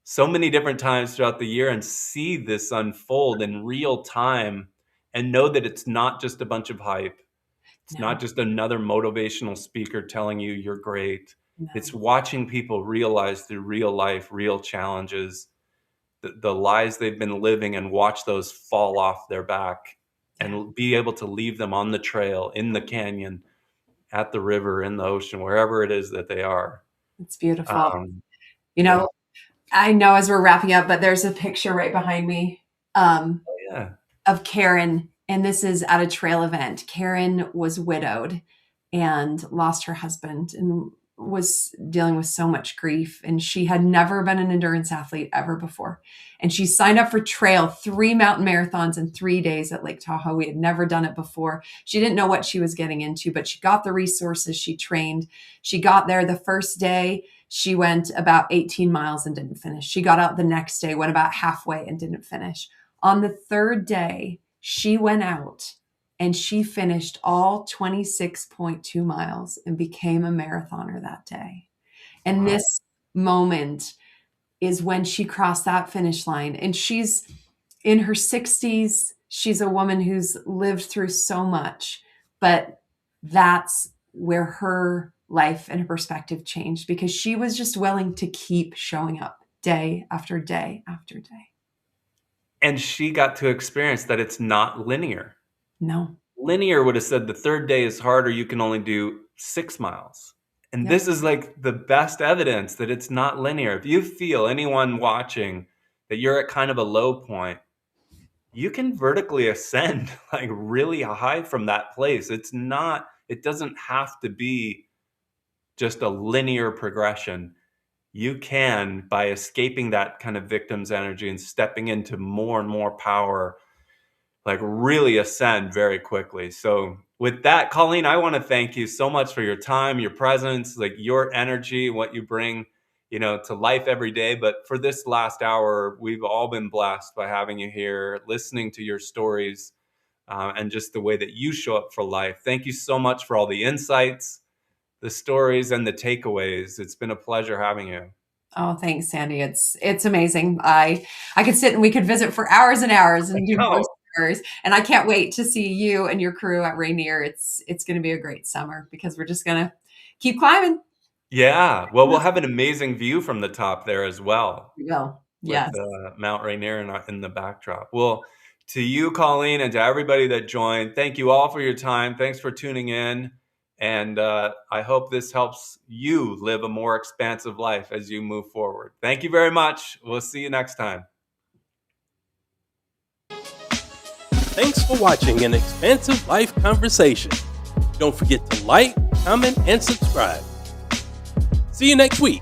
so many different times throughout the year and see this unfold in real time, and know that it's not just a bunch of hype. It's No. not just another motivational speaker telling you you're great. No. It's watching people realize through real life, real challenges, the lies they've been living, and watch those fall off their back and be able to leave them on the trail, in the canyon, at the river, in the ocean, wherever it is that they are. It's beautiful. I know as we're wrapping up, but there's a picture right behind me Yeah. of Karen, And this is at a trail event. Karen was widowed and lost her husband and was dealing with so much grief. And she had never been an endurance athlete ever before. And she signed up for trail, 3 mountain marathons in 3 days at Lake Tahoe. We had never done it before. She didn't know what she was getting into, but she got the resources. She trained. She got there the first day. She went about 18 miles and didn't finish. She got out the next day, went about halfway and didn't finish. On the third day, she went out and she finished all 26.2 miles and became a marathoner that day. And Wow. this moment is when she crossed that finish line. And she's in her 60s. She's a woman who's lived through so much, but that's where her life and her perspective changed, because she was just willing to keep showing up day after day after day. And she got to experience that it's not linear. No. Linear would have said the third day is harder. You can only do 6 miles. And Yep. this is like the best evidence that it's not linear. If you feel, anyone watching, that you're at kind of a low point, you can vertically ascend like really high from that place. It doesn't have to be just a linear progression. You can, by escaping that kind of victim's energy and stepping into more and more power, like really ascend very quickly. So with that, Colleen, I want to thank you so much for your time, your presence, like your energy, what you bring, to life every day. But for this last hour, we've all been blessed by having you here, listening to your stories, and just the way that you show up for life. Thank you so much for all the insights, the stories, and the takeaways. It's been a pleasure having you. Oh, thanks, Sandy. It's amazing. I could sit and we could visit for hours and hours and do more stories. And I can't wait to see you and your crew at Rainier. It's going to be a great summer because we're just going to keep climbing. Yeah. Well, we'll have an amazing view from the top there as well. We will. Yes. With Mount Rainier in the backdrop. Well, to you, Colleen, and to everybody that joined, thank you all for your time. Thanks for tuning in. And I hope this helps you live a more expansive life as you move forward. Thank you very much. We'll see you next time. Thanks for watching an Expansive Life Conversation. Don't forget to like, comment, and subscribe. See you next week.